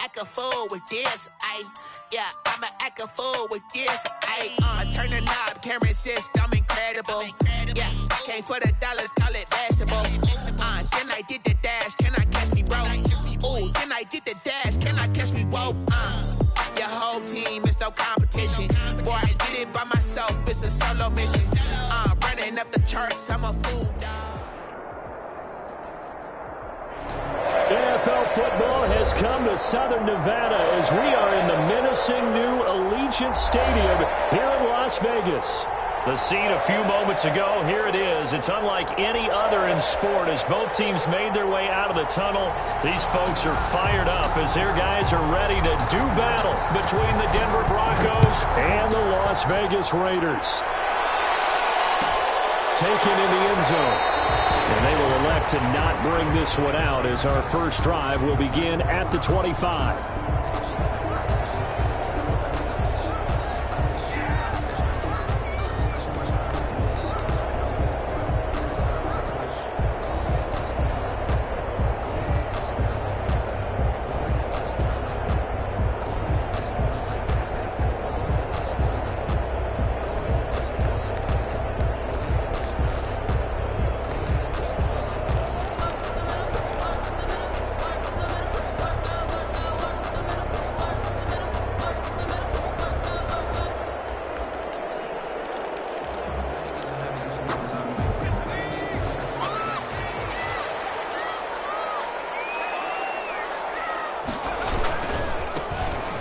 act a fool with this, yeah, I'ma act a fool with this, I turn the knob, can't resist, I'm incredible. Yeah, came for the dollars, call it vegetable. Then I did the dash, can I catch me, bro? Ooh, then I did the dash, can I catch me, whoa? Your whole team is no competition. Boy, I did it by myself, it's a solo mission. Running up the charts, I'm a fool, dog. NFL football has come to Southern Nevada as we are in the menacing new Allegiant Stadium here in Las Vegas. The scene a few moments ago, here it is. It's unlike any other in sport as both teams made their way out of the tunnel. These folks are fired up as their guys are ready to do battle between the Denver Broncos and the Las Vegas Raiders. Taken in the end zone. And they will elect to not bring this one out as our first drive will begin at the 25.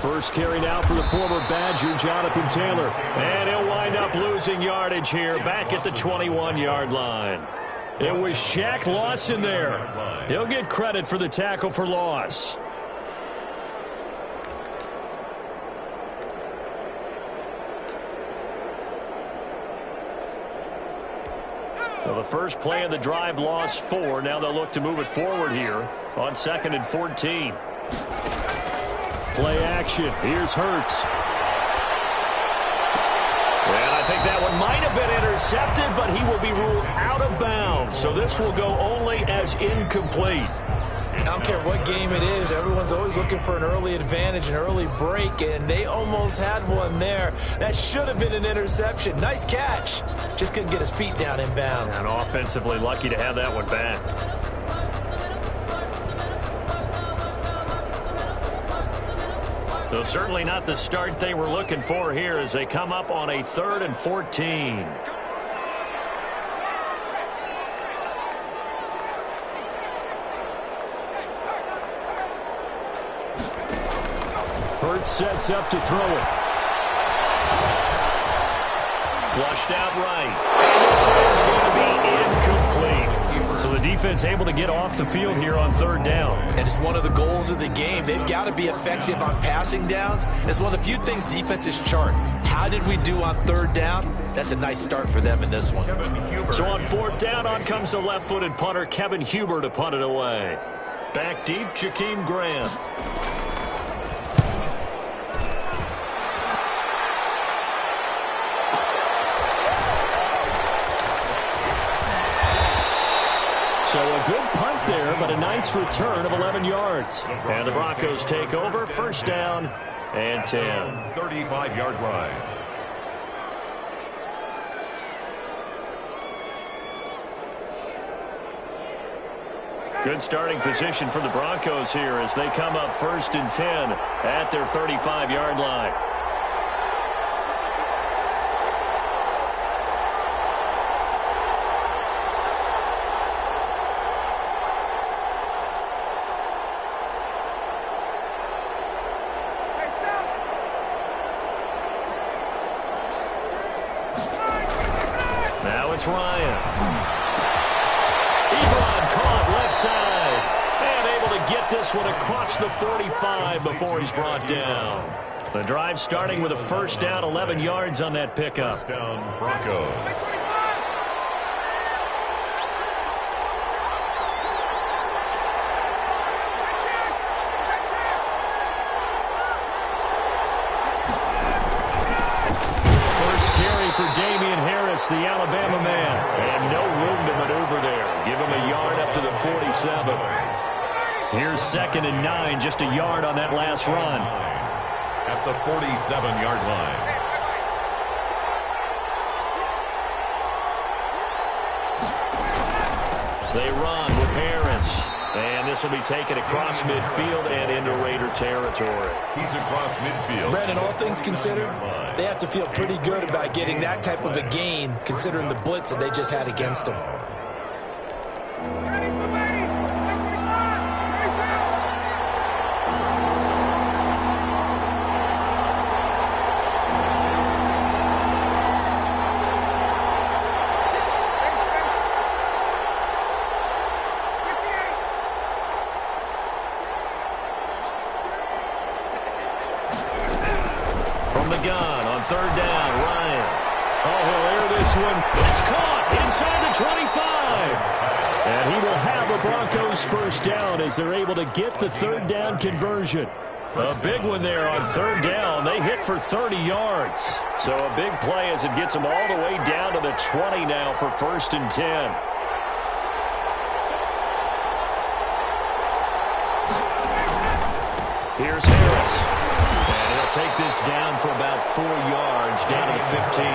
First carry now for the former Badger, Jonathan Taylor. And he'll wind up losing yardage here back at the 21-yard line. It was Shaq Lawson there. He'll get credit for the tackle for loss. Well, the first play of the drive lost 4. Now they'll look to move it forward here on 2nd and 14. Play action. Here's Hurts. And I think that one might have been intercepted, but he will be ruled out of bounds. So this will go only as incomplete. I don't care what game it is. Everyone's always looking for an early advantage, an early break, and they almost had one there. That should have been an interception. Nice catch. Just couldn't get his feet down in bounds. And offensively lucky to have that one back. So certainly not the start they were looking for here as they come up on a 3rd and 14. Hurts sets up to throw it. Flushed out right. And this is going to be incomplete. So the defense able to get off the field here on 3rd down. And it's one of the goals of the game. They've got to be effective on passing downs. It's one of the few things defenses chart. How did we do on 3rd down? That's a nice start for them in this one. So on 4th down, on comes the left-footed punter, Kevin Huber, to punt it away. Back deep, Jakeem Grant. So a good punt there, but a nice return of 11 yards. And the Broncos take over, 1st down and 10. 35-yard line. Good starting position for the Broncos here as they come up 1st and 10 at their 35-yard line. Now it's Ryan. Ebron caught left side. And able to get this one across the 45 before he's brought down. The drive starting with a 1st down, 11 yards on that pickup. 1st down, Broncos. For Damian Harris, the Alabama man. And no room to maneuver there. Give him a yard up to the 47. Here's 2nd and 9, just a yard on that last run. At the 47-yard line. They run with Harris. And this will be taken across midfield and into Raider territory. He's across midfield. Brandon, all things considered, they have to feel pretty good about getting that type of a gain, considering the blitz that they just had against them. Gun on 3rd down, Ryan. Oh, he'll air this one. It's caught inside the 25. And he will have a Broncos 1st down as they're able to get the 3rd down conversion. A big one there on 3rd down. They hit for 30 yards. So a big play as it gets them all the way down to the 20 now for 1st and 10. Here's Harris. Take this down for about 4 yards, down to the 15.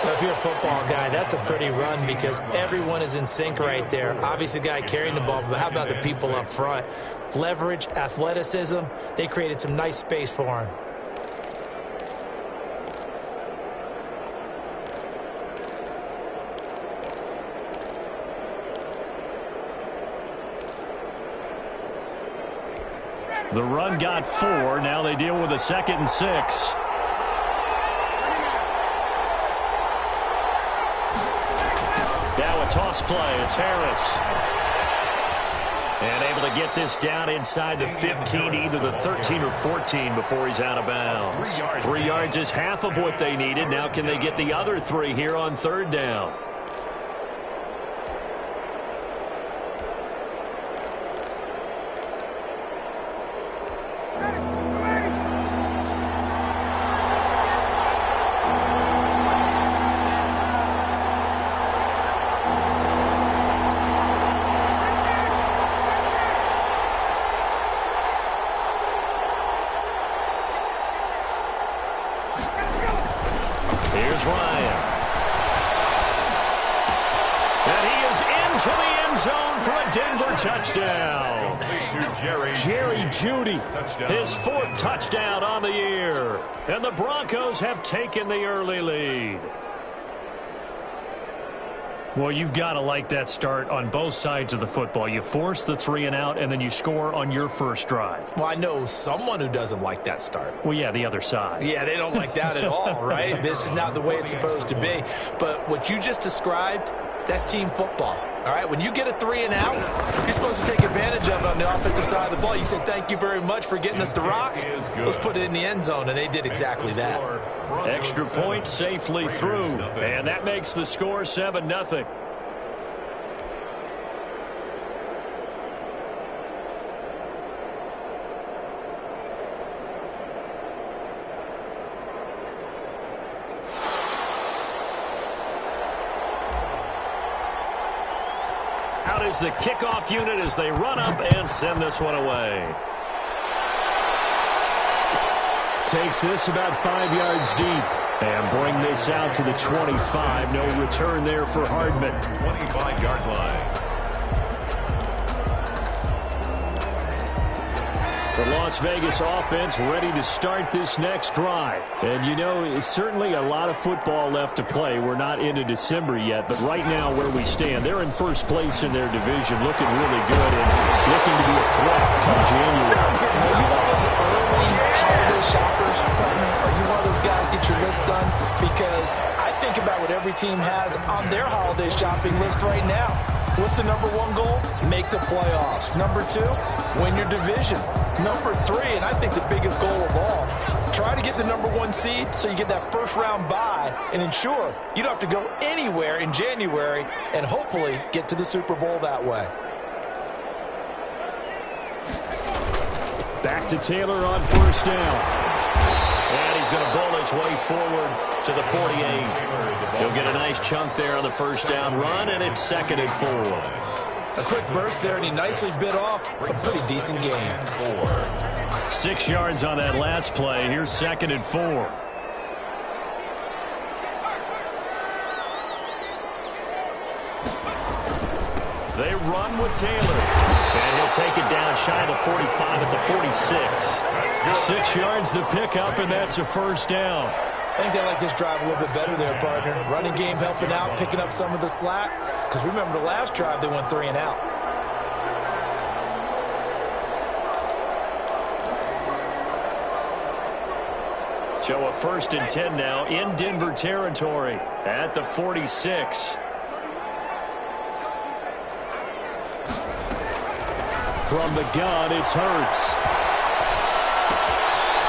Well, if you're a football guy, that's a pretty run because everyone is in sync right there. Obviously, the guy carrying the ball, but how about the people up front? Leverage, athleticism, they created some nice space for him. The run got 4. Now they deal with a 2nd and 6. Now a toss play. It's Harris. And able to get this down inside the 15, either the 13 or 14 before he's out of bounds. 3 yards is half of what they needed. Now can they get the other 3 here on 3rd down? Here's Ryan. And he is into the end zone for a Denver touchdown. Jerry Jeudy, his 4th touchdown on the year. And the Broncos have taken the early lead. Well, you've got to like that start on both sides of the football. You force the 3 and out, and then you score on your first drive. Well, I know someone who doesn't like that start. Well, yeah, the other side. Yeah, they don't like that at all, right? This is not the way it's supposed to be. But what you just described, that's team football. All right, when you get a 3 and out, you're supposed to take advantage of it on the offensive side of the ball. You said, thank you very much for getting us the rock. Let's put it in the end zone, and they did exactly that. Extra point safely through, and that makes the score 7-0. Out is the kickoff unit as they run up and send this one away. Takes this about 5 yards deep and bring this out to the 25. No return there for Hardman. 25-yard line. The Las Vegas offense ready to start this next drive. And, you know, it's certainly a lot of football left to play. We're not into December yet, but right now where we stand, they're in first place in their division, looking really good and looking to be a threat come January. Are you one of those early holiday shoppers, partner? Are you one of those guys get your list done? Because I think about what every team has on their holiday shopping list right now. What's the number 1 goal? Make the playoffs. Number 2, win your division. Number 3, and I think the biggest goal of all, try to get the number 1 seed so you get that first round bye and ensure you don't have to go anywhere in January and hopefully get to the Super Bowl that way. Back to Taylor on first down. And he's going to bowl his way forward to the 48. He'll get a nice chunk there on the first down run, and it's 2nd and 4. A quick burst there, and he nicely bit off a pretty decent gain. 6 yards on that last play. Here's 2nd and 4. They run with Taylor. And he'll take it down shy of the 45 at the 46. 6 yards the pickup, and that's a first down. I think they like this drive a little bit better there, partner. Running game helping out, picking up some of the slack. Because remember the last drive, they went 3 and out. So a 1st and 10 now in Denver territory at the 46. From the gun, it's Hurts.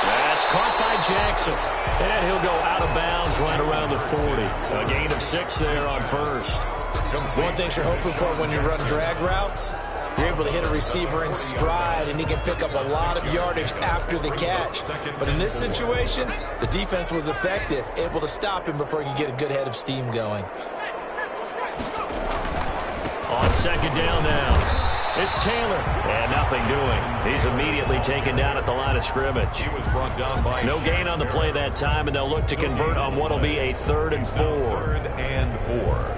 That's caught by Jackson. And he'll go out of bounds right around the 40. A gain of 6 there on 1st. One thing you're hoping for when you run drag routes, you're able to hit a receiver in stride, and he can pick up a lot of yardage after the catch. But in this situation, the defense was effective, able to stop him before he could get a good head of steam going. On 2nd down now. It's Taylor. And nothing doing. He's immediately taken down at the line of scrimmage. He was brought down by no gain on the play that time, and they'll look to convert on what will be a 3rd and 4. 3rd and 4.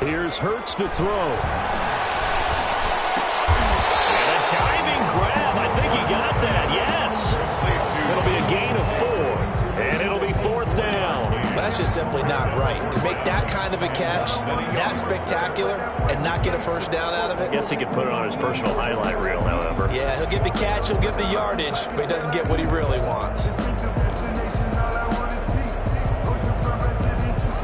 Here's Hurts to throw. And a diving grab. I think he got that. Yes. It'll be a gain of 4. And it'll be 4th down. That's just simply not right. To make that kind of a catch, that spectacular, and not get a first down out of it. I guess he could put it on his personal highlight reel, however. Yeah, he'll get the catch, he'll get the yardage, but he doesn't get what he really wants.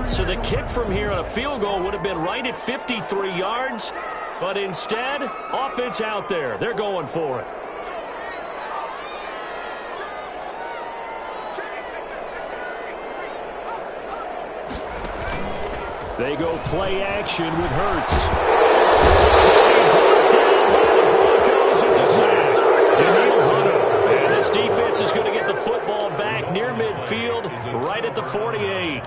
So the kick from here on a field goal would have been right at 53 yards, but instead, offense out there. They're going for it. They go play action with Hurts. Down by the Broncos. It's a sack. Daniel Hunter. And this defense is going to get the football back near midfield, right at the 48.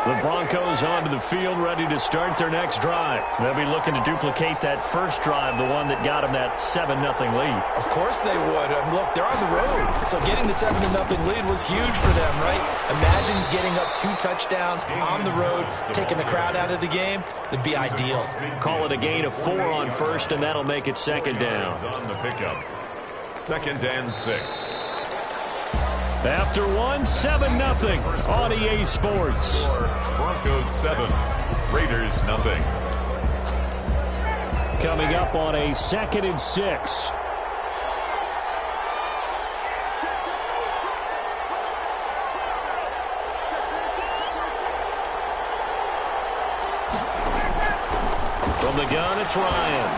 The Broncos onto the field, ready to start their next drive. They'll be looking to duplicate that first drive, the one that got them that 7-0 lead. Of course they would. Look, they're on the road, so getting the 7-0 lead was huge for them, right? Imagine getting up 2 touchdowns on the road, taking the crowd out of the game. That'd be ideal. Call it a gain of 4 on 1st, and that'll make it 2nd down. On the pickup. 2nd and 6. After 7-0 on EA Sports. Broncos 7, Raiders 0. Coming up on a 2nd and 6. From the gun, it's Ryan.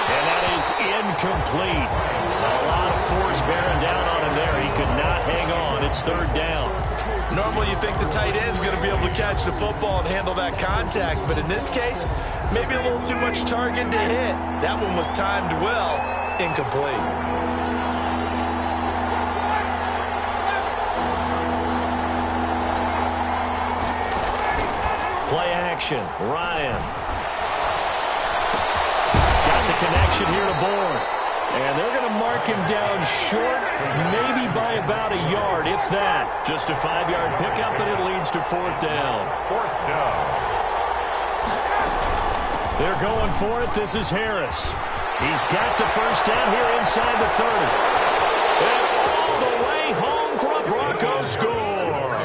And that is incomplete. A lot of force bearing down on him there. He could not hang on. It's 3rd down. Normally you think the tight end's going to be able to catch the football and handle that contact, but in this case, maybe a little too much target to hit. That one was timed well, incomplete. Play action. Ryan. Got the connection here to Bourne. And they're going to mark him down short, maybe by about a yard, if that. Just a 5-yard pickup, and it leads to 4th down. 4th down. They're going for it. This is Harris. He's got the first down here inside the 30. And all the way home for a Broncos score.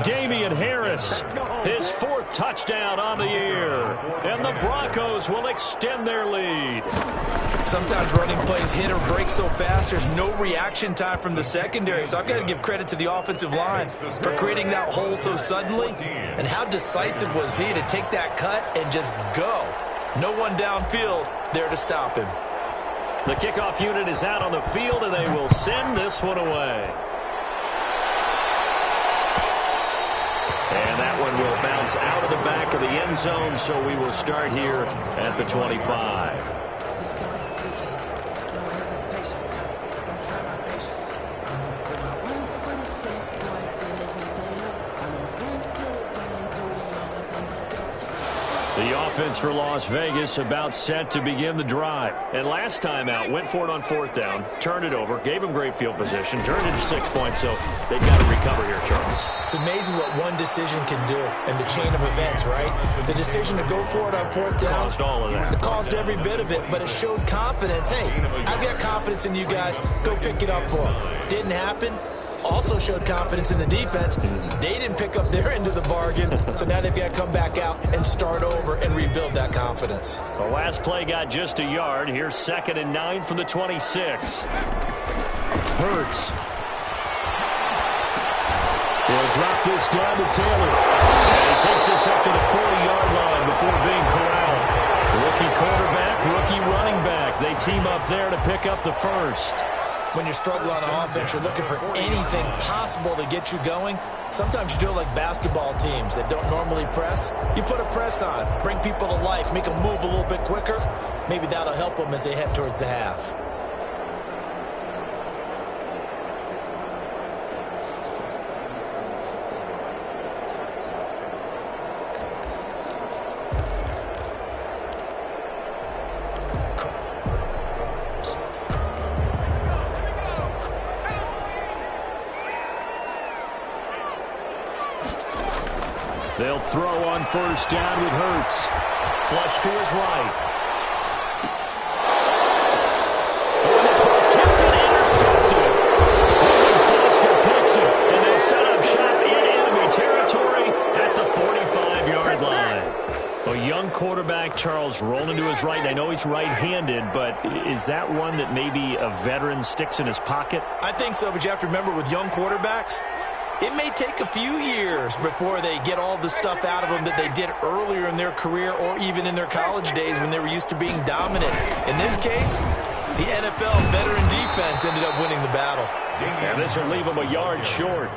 Damian Harris, his 4th touchdown on the year. And the Broncos will extend their lead. Sometimes running plays hit or break so fast, there's no reaction time from the secondary. So I've got to give credit to the offensive line for creating that hole so suddenly. And how decisive was he to take that cut and just go? No one downfield there to stop him. The kickoff unit is out on the field, and they will send this one away. And that one will bounce out of the back of the end zone, so we will start here at the 25. The offense for Las Vegas about set to begin the drive. And last time out, went for it on 4th down, turned it over, gave them great field position, turned it to 6 points, so they've got to recover here, Charles. It's amazing what one decision can do in the chain of events, right? The decision to go for it on 4th down. Caused all of that. It caused every bit of it, but it showed confidence. Hey, I've got confidence in you guys. Go pick it up for them. Didn't happen. Also showed confidence in the defense. They didn't pick up their end of the bargain, so now they've got to come back out and start over and rebuild that confidence. The last play got just a yard. Here's 2nd and 9 from the 26. Hurts. He'll drop this down to Taylor. And he takes this up to the 40-yard line before being corralled. Rookie quarterback, rookie running back. They team up there to pick up the first. When you're struggling on offense, you're looking for anything possible to get you going. Sometimes you do it like basketball teams that don't normally press. You put a press on, bring people to life, make them move a little bit quicker. Maybe that'll help them as they head towards the half. They'll throw on 1st down with Hurts. Flush to his right. Oh, this ball's tipped and intercepted. William Foster picks it, and they set up shop in enemy territory at the 45-yard line. A young quarterback, Charles, rolling to his right. I know he's right-handed, but is that one that maybe a veteran sticks in his pocket? I think so, but you have to remember with young quarterbacks, it may take a few years before they get all the stuff out of them that they did earlier in their career or even in their college days when they were used to being dominant. In this case, the NFL veteran defense ended up winning the battle. And this will leave them a yard short.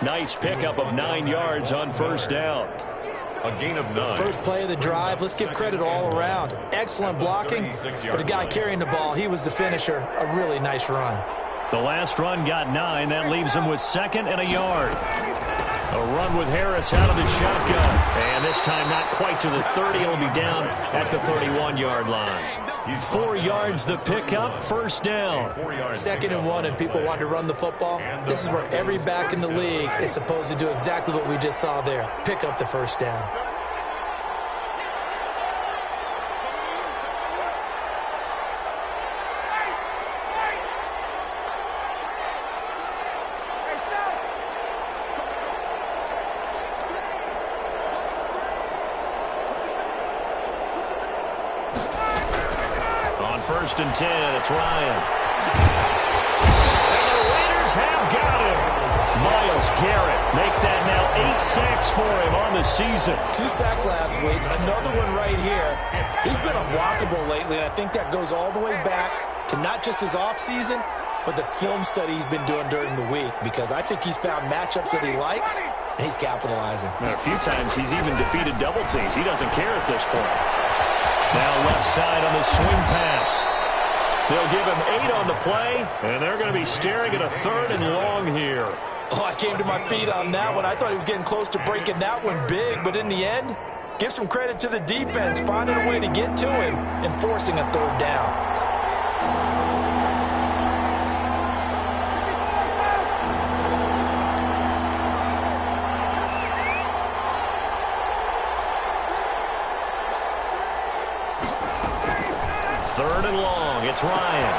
Nice pickup of 9 yards on 1st down. A gain of 9. First play of the drive, let's give credit all around. Excellent blocking, but the guy carrying the ball, he was the finisher. A really nice run. The last run got 9. That leaves him with 2nd and a yard. A run with Harris out of the shotgun. And this time not quite to the 30. He'll be down at the 31-yard line. 4 yards the pickup, 1st down. 2nd and 1, and people want to run the football. This is where every back in the league is supposed to do exactly what we just saw there. Pick up the 1st down. On 1st and 10, it's Ryan. And the Raiders have got him. Myles Garrett make that now 8 sacks for him on the season. 2 sacks last week, another one right here. He's been unblockable lately, and I think that goes all the way back to not just his offseason, but the film study he's been doing during the week, because I think he's found matchups that he likes, and he's capitalizing. And a few times he's even defeated double teams. He doesn't care at this point. Now left side on the swing pass. They'll give him 8 on the play, and they're going to be staring at a 3rd and long here. Oh, I came to my feet on that one. I thought he was getting close to breaking that one big, but in the end, give some credit to the defense, finding a way to get to him and forcing a 3rd down. Third and long, it's Ryan.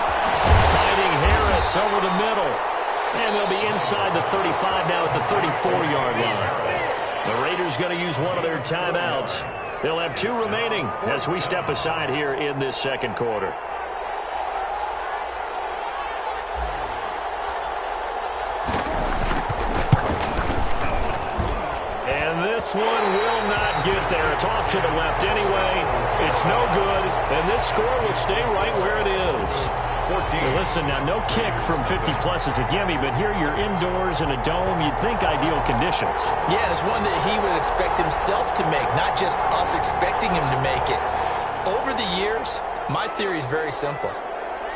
Fighting Harris over the middle. And they'll be inside the 35 now at the 34-yard line. The Raiders going to use one of their timeouts. They'll have 2 remaining as we step aside here in this 2nd quarter. And this one will not get there. It's off to the left anyway. It's no good, and this score will stay right where it is. 14. Well, listen, now no kick from 50-plus is a gimme, but here you're indoors in a dome. You'd think ideal conditions. Yeah, and it's one that he would expect himself to make, not just us expecting him to make it. Over the years, my theory is very simple.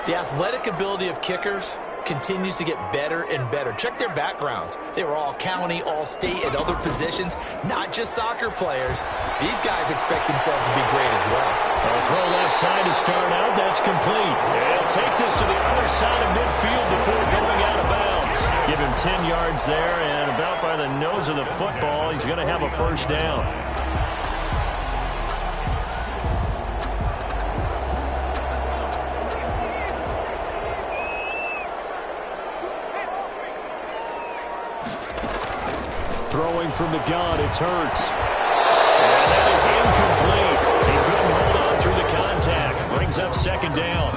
The athletic ability of kickers continues to get better and better. Check their backgrounds. They were all county, all state, at other positions, not just soccer players. These guys expect themselves to be great as well. Well, throw left side to start out. That's complete. He'll take this to the other side of midfield before going out of bounds. Give him 10 yards there, and about by the nose of the football, he's going to have a first down. Throwing from the gun, it's Hurts. And that is incomplete. He couldn't hold on through the contact. Brings up second down.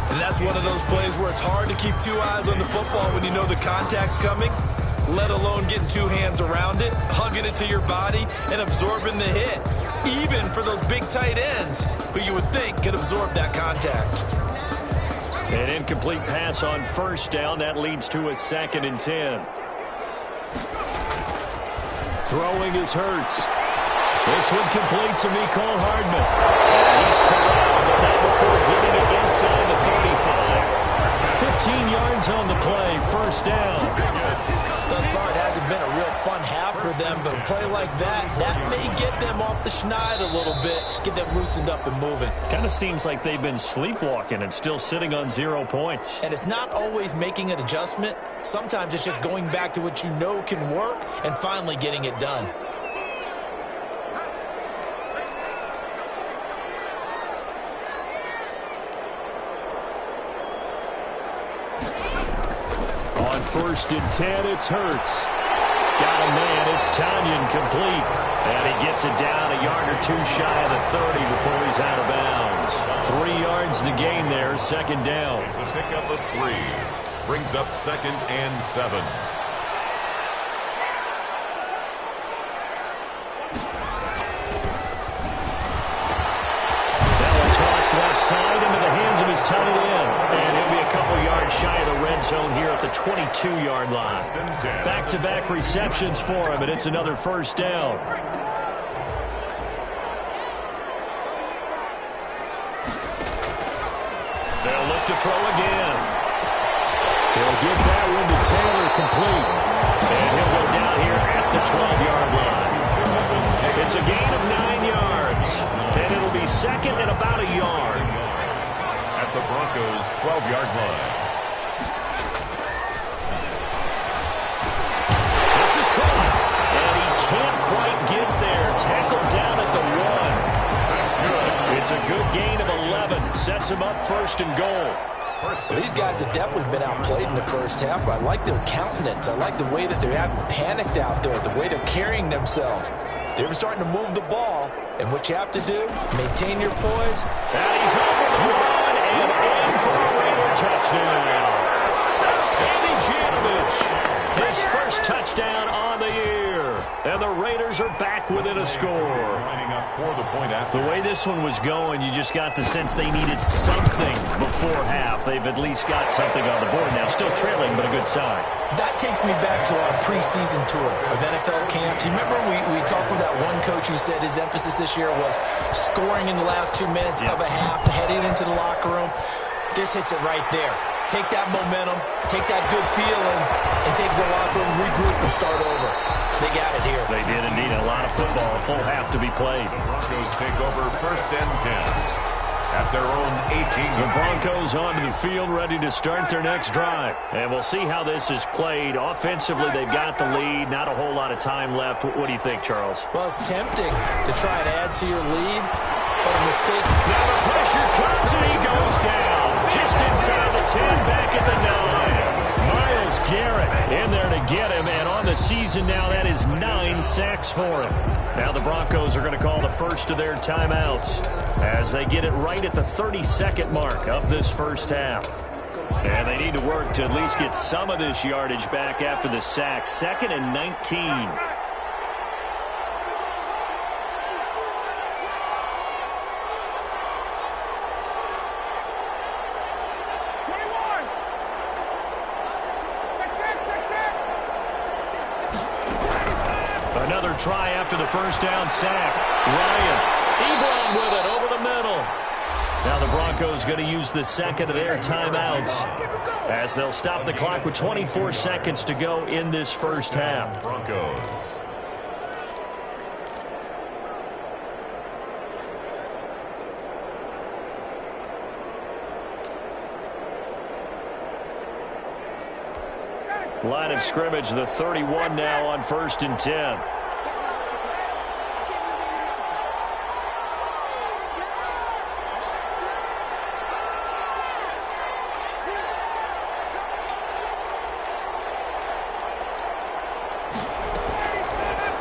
And that's one of those plays where it's hard to keep two eyes on the football when you know the contact's coming, let alone getting two hands around it, hugging it to your body, and absorbing the hit. Even for those big tight ends who you would think could absorb that contact. An incomplete pass on first down. That leads to a 2nd and 10. Throwing is Hurts. This one complete to Mecole Hardman. He's corralled, but not before getting it inside the 35. 15 yards on the play, first down. Thus far, it hasn't been a real fun half for them, but a play like that may get them off the schneid a little bit, get them loosened up and moving. Kind of seems like they've been sleepwalking and still sitting on 0 points. And it's not always making an adjustment. Sometimes it's just going back to what you know can work and finally getting it done. On 1st and 10, it's Hurts. Got a man, it's Tanyan complete. And he gets it down a yard or two shy of the 30 before he's out of bounds. 3 yards the gain there, second down. It's a pickup of 3. Brings up 2nd and 7. That'll toss left side into the hands of his tight end. And he'll be a couple yards shy of the red zone here at the 22-yard line. Back-to-back receptions for him, and it's another first down. They'll look to throw again. He'll get that one to Taylor complete. And he'll go down here at the 12-yard line. It's a gain of 9 yards. And it'll be second and about a yard. At the Broncos' 12-yard line. This is caught. And he can't quite get there. Tackled down at the 1. That's good. It's a good gain of 11. Sets him up first and goal. These guys have definitely been outplayed in the first half, but I like their countenance. I like the way that they're having panicked out there, the way they're carrying themselves. They're starting to move the ball, and what you have to do, maintain your poise. And he's over the run and in for a Raider touchdown. Andy Janovich, his first touchdown on the year. And the Raiders are back within a score. Lining up for the point after. The way this one was going, you just got the sense they needed something before half. They've at least got something on the board now. Still trailing, but a good sign. That takes me back to our preseason tour of NFL camps. You remember we talked with that one coach who said his emphasis this year was scoring in the last 2 minutes of a half, heading into the locker room. This hits it right there. Take that momentum, take that good feeling, and take the locker room, regroup, and start over. They got it here. They did indeed. A lot of football, a full half to be played. The Broncos take over 1st and 10 at their own 18. The Broncos onto the field, ready to start their next drive. And we'll see how this is played. Offensively, they've got the lead. Not a whole lot of time left. What do you think, Charles? Well, it's tempting to try and add to your lead, but a mistake. Now the pressure comes, and he goes down. Just inside the 10, back at the 9. Myles Garrett in there to get him, and on the season now, that is 9 sacks for him. Now the Broncos are going to call the first of their timeouts as they get it right at the 32nd mark of this first half. And they need to work to at least get some of this yardage back after the sack. 2nd and 19. Another try after the first down sack. Ryan, Ebron with it over the middle. Now the Broncos going to use the second of their timeouts as they'll stop the clock with 24 seconds to go in this first half. Broncos. Line of scrimmage, the 31 now on 1st and 10.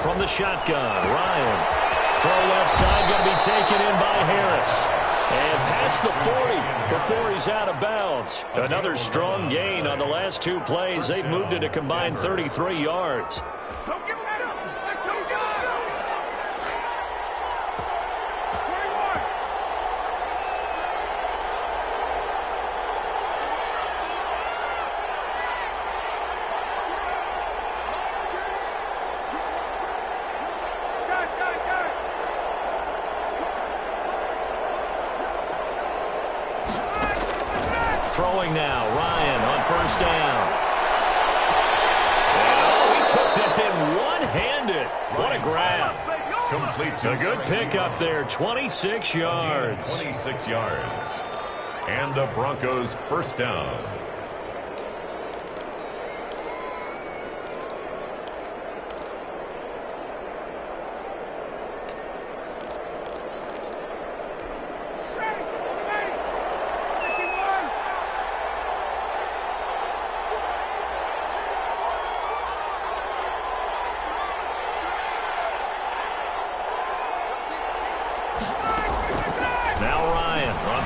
From the shotgun, Ryan. Throw left side, going to be taken in by Harris. And past the 40 before he's out of bounds. Another strong gain on the last two plays. They've moved it a combined 33 yards. Throwing now, Ryan on first down. Oh, he took that in one-handed. What a grab. Complete to a good pickup there, 26 yards. 26 yards. And the Broncos first down.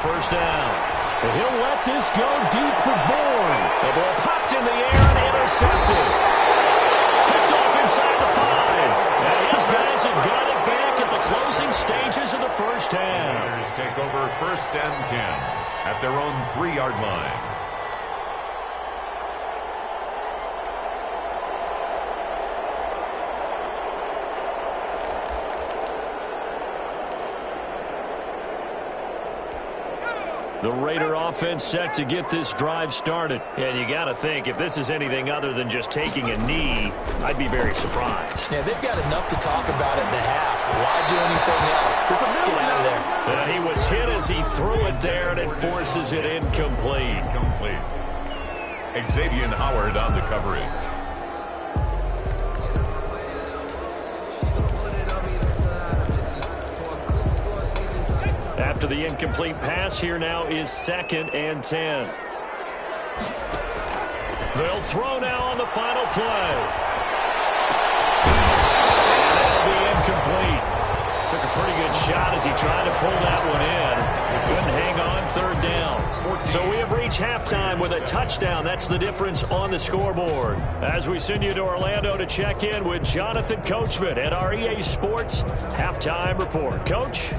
First down. And he'll let this go deep for Bourne. The ball popped in the air and intercepted. Picked off inside the 5. And his guys have got it back at the closing stages of the first half. Raiders take over 1st and 10 at their own 3-yard line. The Raider offense set to get this drive started. And you got to think, if this is anything other than just taking a knee, I'd be very surprised. Yeah, they've got enough to talk about in the half. Why do anything else? Just get out of there. And he was hit as he threw it there, and it forces it incomplete. Xavier Howard on the coverage. After the incomplete pass, here now is 2nd and 10. They'll throw now on the final play. And that'll be incomplete. Took a pretty good shot as he tried to pull that one in. He couldn't hang on 3rd down. So we have reached halftime with a touchdown. That's the difference on the scoreboard. As we send you to Orlando to check in with Jonathan Coachman at our EA Sports Halftime Report. Coach?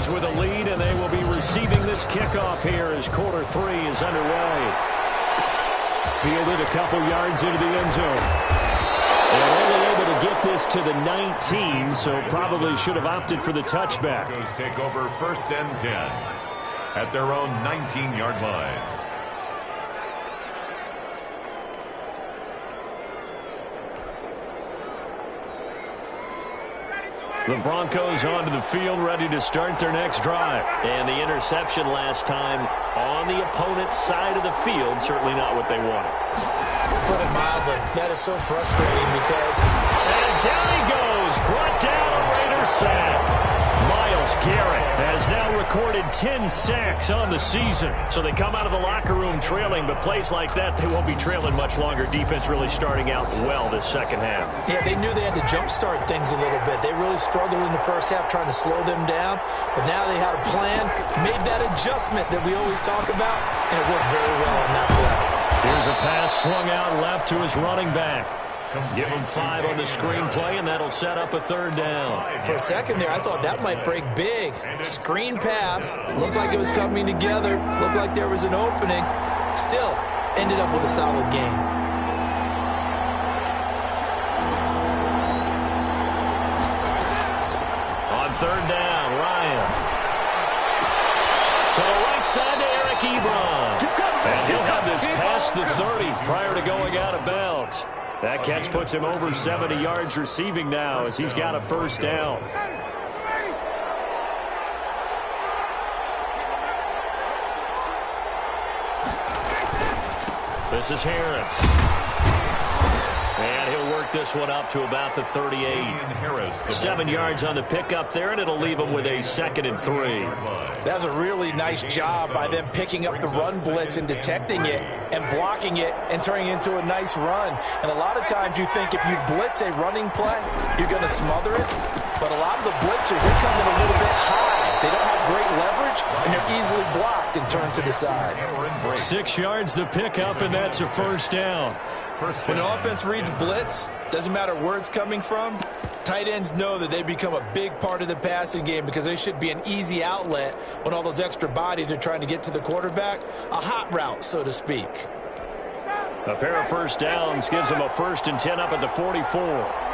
With a lead, and they will be receiving this kickoff here as quarter 3 is underway. Fielded a couple yards into the end zone. And only able to get this to the 19, so probably should have opted for the touchback. Broncos take over 1st and 10 at their own 19-yard line. The Broncos onto the field, ready to start their next drive. And the interception last time on the opponent's side of the field, certainly not what they wanted. Put it mildly, that is so frustrating because... And down he goes, brought down a Raider sack. Myles Garrett has now recorded 10 sacks on the season. So they come out of the locker room trailing, but plays like that, they won't be trailing much longer. Defense really starting out well this second half. Yeah, they knew they had to jumpstart things a little bit. They really struggled in the first half trying to slow them down, but now they had a plan, made that adjustment that we always talk about, and it worked very well on that play. Here's a pass swung out left to his running back. Give him 5 on the screenplay, and that'll set up a third down. For a second there, I thought that might break big. Screen pass. Looked like it was coming together. Looked like there was an opening. Still, ended up with a solid game. On third down, Ryan. To the right side to Eric Ebron. And he'll have this past the 30 prior to going out of bounds. That catch puts him over 70 yards receiving now as he's got a first down. This is Harris. And he'll work this one up to about the 38. 7 yards on the pickup there, and it'll leave him with a 2nd and 3. That's a really nice job by them picking up the run blitz and detecting it and blocking it and turning it into a nice run. And a lot of times you think if you blitz a running play, you're going to smother it. But a lot of the blitzers, they come in a little bit high. They don't have great leverage, and they're easily blocked and turned to the side. 6 yards the pickup, and that's a first down. When the offense reads blitz, doesn't matter where it's coming from, tight ends know that they become a big part of the passing game because they should be an easy outlet when all those extra bodies are trying to get to the quarterback. A hot route, so to speak. A pair of first downs gives them a 1st and 10 up at the 44.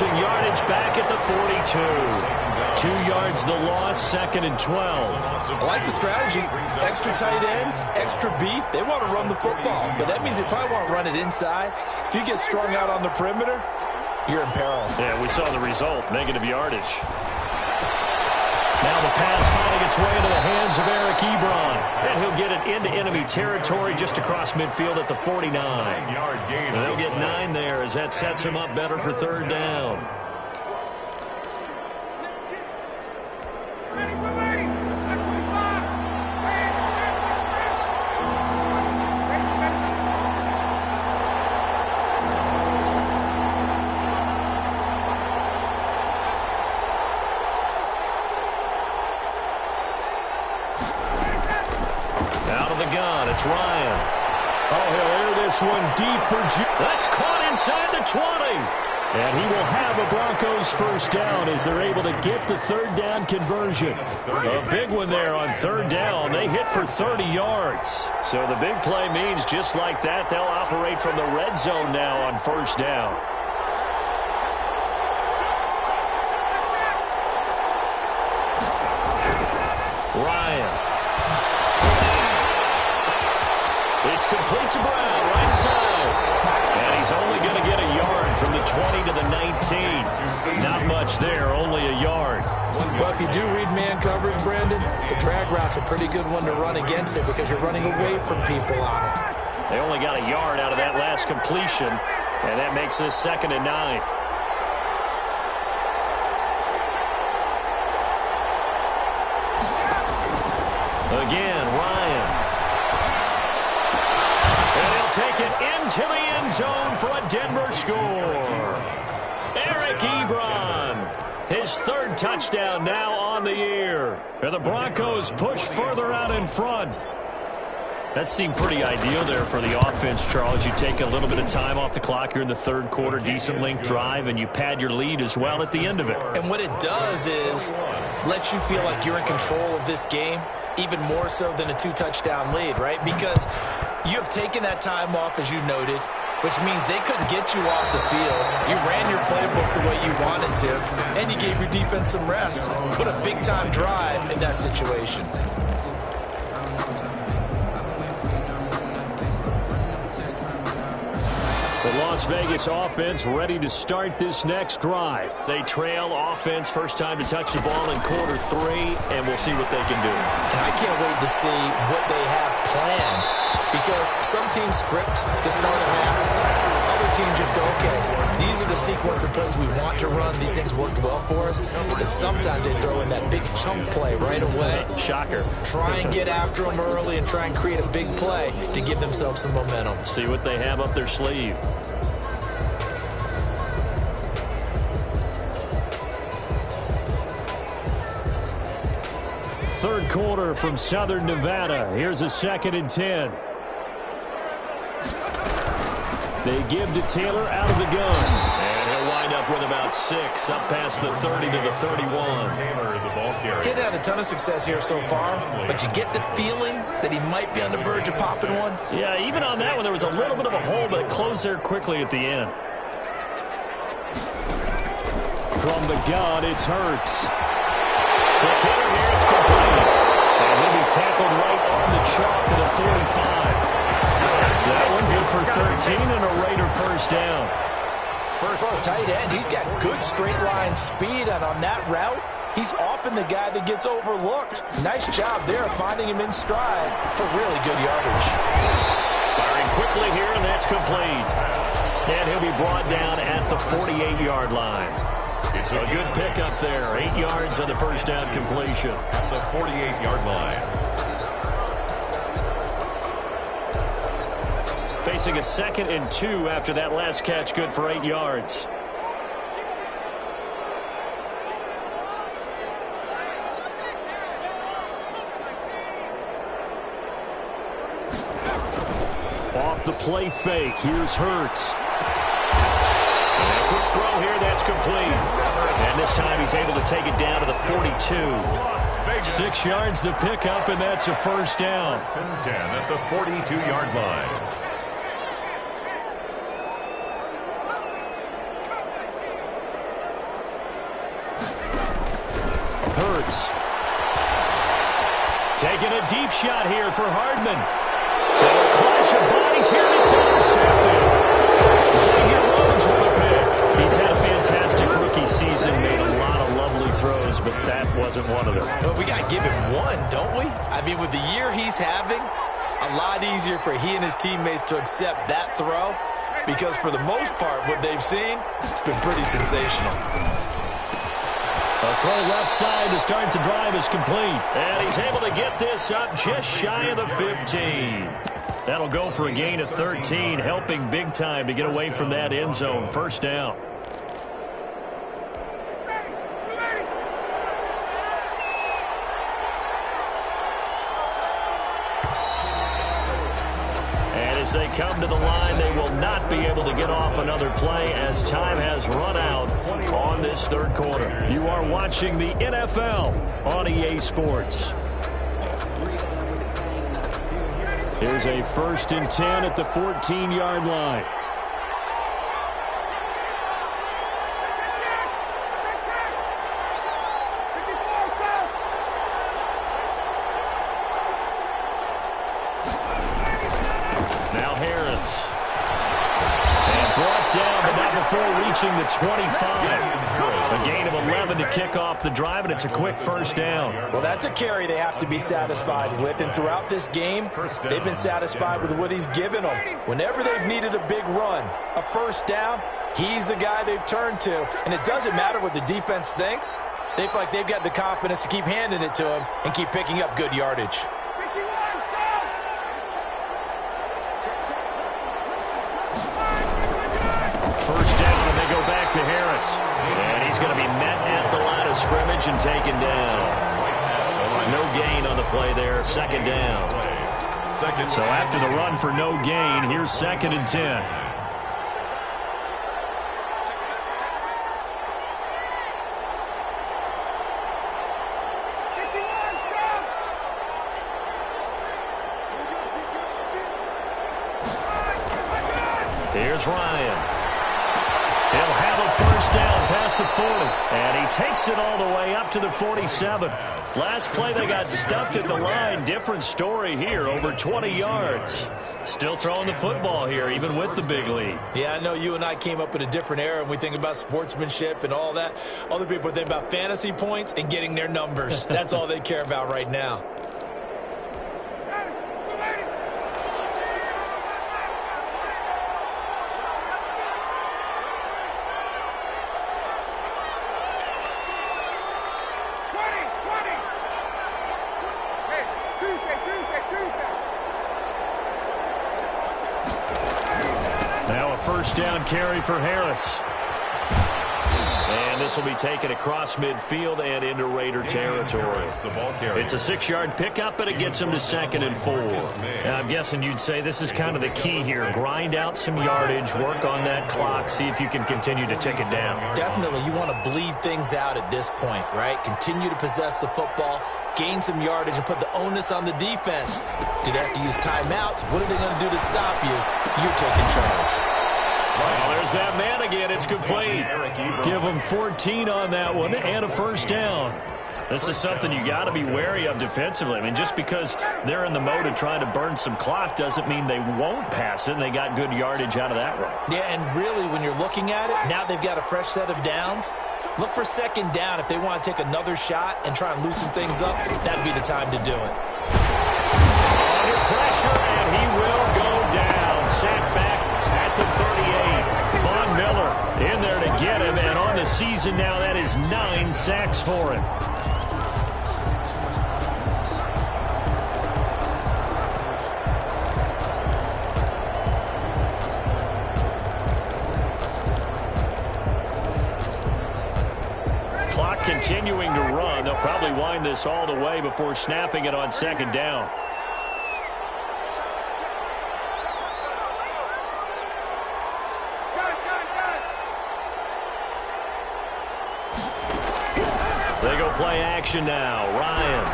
Yardage back at the 42. 2 yards the loss, 2nd and 12. I like the strategy. Extra tight ends, extra beef. They want to run the football, but that means they probably want to run it inside. If you get strung out on the perimeter, you're in peril. Yeah, we saw the result, negative yardage. Now the pass finding its way into the hands of Eric Ebron. And he'll get it into enemy territory just across midfield at the 49. And they'll get 9 there as that sets him up better for third down. It's Ryan. Oh, he'll air this one deep for That's caught inside the 20. And he will have a Broncos first down as they're able to get the third down conversion. A big one there on third down. They hit for 30 yards. So the big play means just like that, they'll operate from the red zone now on first down. Ryan. It's complete to Brown, right side. And he's only going to get a yard from the 20 to the 19. Not much there, only a yard. Well, if you do read man coverage, Brandon, the drag route's a pretty good one to run against it because you're running away from people on it. They only got a yard out of that last completion, and that makes this 2nd and 9. Again, Ryan. Take it into the end zone for a Denver score. Eric Ebron, his 3rd touchdown now on the year. And the Broncos push further out in front. That seemed pretty ideal there for the offense, Charles. You take a little bit of time off the clock here in the 3rd quarter, decent length drive, and you pad your lead as well at the end of it. And what it does is let you feel like you're in control of this game, even more so than a 2-touchdown lead, right? Because you have taken that time off, as you noted, which means they couldn't get you off the field. You ran your playbook the way you wanted to, and you gave your defense some rest. Put a big-time drive in that situation. The Las Vegas offense ready to start this next drive. They trail offense, first time to touch the ball in quarter 3, and we'll see what they can do. And I can't wait to see what they have planned, because some teams script to start a half. Other teams just go, okay, these are the sequence of plays we want to run. These things worked well for us. And sometimes they throw in that big chunk play right away. Shocker. Try and get after them early and try and create a big play to give themselves some momentum. See what they have up their sleeve. Third quarter from Southern Nevada. Here's a 2nd and 10. They give to Taylor out of the gun. And he'll wind up with about 6, up past the 30 to the 31. Taylor, the ball carrier. Didn't have a ton of success here so far, but you get the feeling that he might be on the verge of popping one. Yeah, even on that one, there was a little bit of a hole, but it closed there quickly at the end. From the gun, it's Hurts. The kicker here, it's complete. And he'll be tackled right on the chalk of the 45. That one good for 13 and a Raider first down. First tight end, he's got good straight line speed, and on that route, he's often the guy that gets overlooked. Nice job there finding him in stride for really good yardage. Firing quickly here, and that's complete. And he'll be brought down at the 48-yard line. It's a good pickup there. 8 yards on the first down completion. At the 48-yard line. Facing a 2nd and 2 after that last catch, good for 8 yards. Off the play fake. Here's Hurts. And a quick throw here, that's complete. And this time he's able to take it down to the 42. 6 yards the pickup, and that's a first down. 10 at the 42-yard line. Hurts. Taking a deep shot here for Hardman. And a clash of bodies here, and it's intercepted. Xavier Rhodes with a pick. He's had a fantastic rookie season, made a lot of lovely throws, but that wasn't one of them. Well, we got to give him one, don't we? I mean, with the year he's having, a lot easier for he and his teammates to accept that throw, because for the most part, what they've seen, it's been pretty sensational. A throw left side to start the drive is complete. And he's able to get this up just shy of the 15. That'll go for a gain of 13, helping big time to get away from that end zone. First down. As they come to the line, they will not be able to get off another play as time has run out on this third quarter. You are watching the NFL on EA Sports. Here's a 1st and 10 at the 14-yard line. Reaching the 25. A gain of 11 to kick off the drive, and it's a quick first down. Well, that's a carry they have to be satisfied with, and throughout this game, they've been satisfied with what he's given them. Whenever they've needed a big run, a first down, he's the guy they've turned to, and it doesn't matter what the defense thinks. They feel like they've got the confidence to keep handing it to him and keep picking up good yardage. First down, and they go back to Harris. And he's going to be met at the line of scrimmage and taken down. No gain on the play there, 2nd down. So after the run for no gain, here's 2nd and 10. Here's Ryan. He'll have a first down past the 40. And he takes it all the way up to the 47. Last play, they got stuffed at the line. Different story here, over 20 yards. Still throwing the football here, even with the big lead. Yeah, I know you and I came up in a different era, and we think about sportsmanship and all that. Other people think about fantasy points and getting their numbers. That's all they care about right now. Now a first down carry for Harris. And this will be taken across midfield and into Raider territory. It's a 6-yard pickup, but it gets them to 2nd and 4. And I'm guessing you'd say this is kind of the key here. Grind out some yardage, work on that clock, see if you can continue to tick it down. Definitely, you want to bleed things out at this point, right? Continue to possess the football, gain some yardage, and put the onus on the defense. Do they have to use timeouts? What are they going to do to stop you? You're taking charge. Well, there's that man again. It's complete. Give them 14 on that one and a first down. This is something you got to be wary of defensively. I mean, just because they're in the mode of trying to burn some clock doesn't mean they won't pass it, and they got good yardage out of that one. Yeah, and really, when you're looking at it, now they've got a fresh set of downs. Look for 2nd down. If they want to take another shot and try and loosen things up, that'd be the time to do it. Under pressure, and he will go down. Sacked back at the 38. Von Miller in there to get him, and on the season now, that is 9 sacks for him. Clock continuing to run. They'll probably wind this all the way before snapping it on 2nd down. They go play action now. Ryan.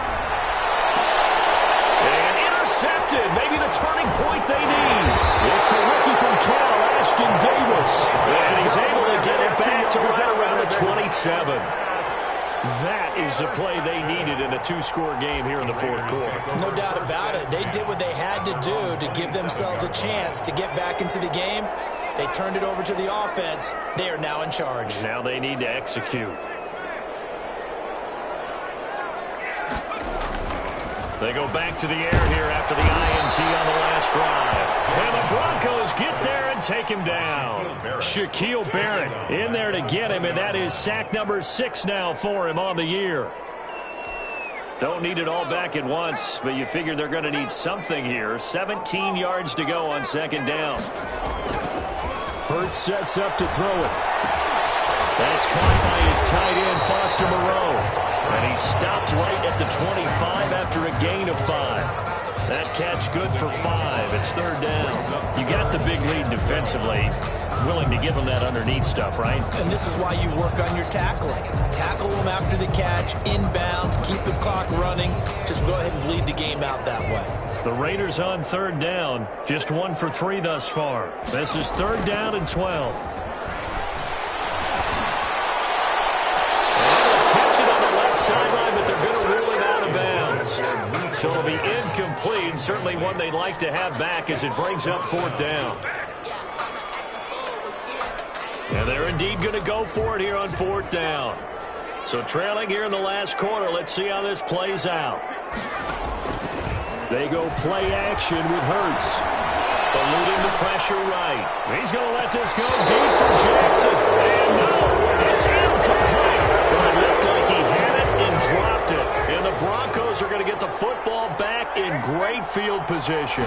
And intercepted. Maybe the turning point they need. It's the rookie from Cal, Ashton Davis. And he's able to get it back to right around the 27. That is the play they needed in a 2-score game here in the 4th quarter. No doubt about it. They did what they had to do to give themselves a chance to get back into the game. They turned it over to the offense. They are now in charge. Now they need to execute. They go back to the air here after the INT on the last drive. And the Broncos get there and take him down. Shaquille Barrett in there to get him, and that is sack number 6 now for him on the year. Don't need it all back at once, but you figure they're going to need something here. 17 yards to go on 2nd down. Hurts sets up to throw it. That's caught by his tight end, Foster Moreau. And he stopped right at the 25 after a gain of 5. That catch good for 5. It's 3rd down. You got the big lead defensively. Willing to give them that underneath stuff, right? And this is why you work on your tackling. Tackle them after the catch, inbounds, keep the clock running. Just go ahead and bleed the game out that way. The Raiders on 3rd down. Just 1 for 3 thus far. This is 3rd down and 12. Sideline, but they're going to rule it out of bounds. So it'll be incomplete. Certainly one they'd like to have back as it brings up 4th down. And they're indeed going to go for it here on 4th down. So trailing here in the last quarter. Let's see how this plays out. They go play action with Hurts. Eluding the pressure right. He's going to let this go deep for Jackson. And no, it's incomplete. But it looked like he had it and dropped it. And the Broncos are going to get the football back in great field position.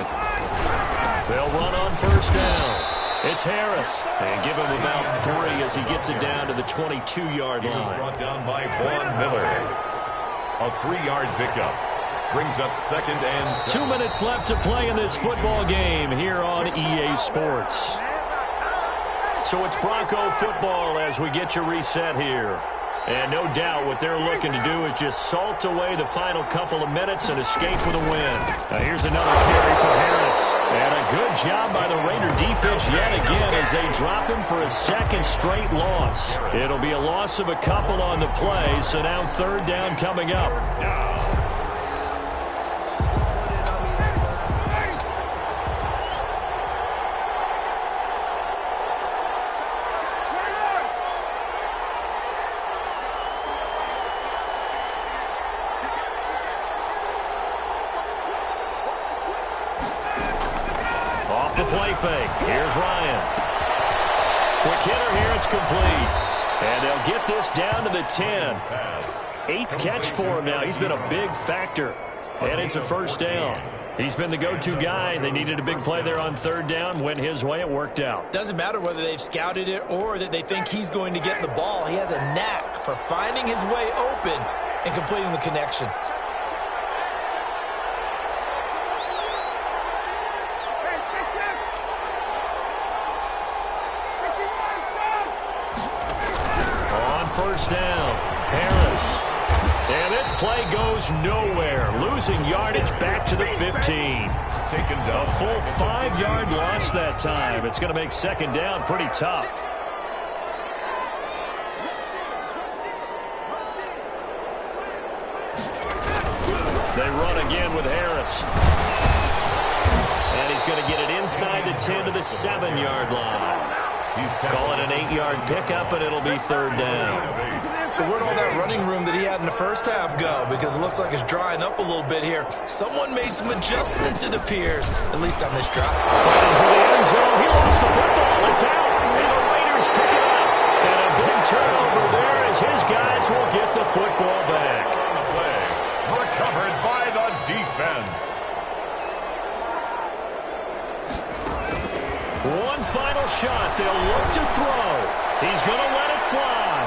They'll run on 1st down. It's Harris. And give him about 3 as he gets it down to the 22-yard line. He was brought down by Von Miller. A 3-yard pickup. Brings up 2nd and 7. 2 minutes left to play in this football game here on EA Sports. So it's Bronco football as we get you reset here. And no doubt what they're looking to do is just salt away the final couple of minutes and escape with a win. Now here's another carry for Harris. And a good job by the Raider defense yet again as they drop him for a second straight loss. It'll be a loss of a couple on the play, so now third down coming up. The play fake. Here's Ryan. Quick hitter here. It's complete. And they'll get this down to the 10. 8th catch for him now. He's been a big factor. And it's a first down. He's been the go-to guy. They needed a big play there on third down. Went his way. It worked out. Doesn't matter whether they've scouted it or that they think he's going to get the ball. He has a knack for finding his way open and completing the connection. First down, Harris. And this play goes nowhere. Losing yardage back to the 15. A full 5-yard loss that time. It's going to make second down pretty tough. They run again with Harris. And he's going to get it inside the 10 to the 7-yard line. Call it an 8-yard pickup, and it'll be third down. So where'd all that running room that he had in the first half go? Because it looks like it's drying up a little bit here. Someone made some adjustments, it appears, at least on this drive. Fighting for the end zone. He lost the football. It's out. And the Raiders pick it up. And a big turnover there as his guys will get the football back. Recovered by the defense. One final shot. They'll look to throw. He's going to let it fly.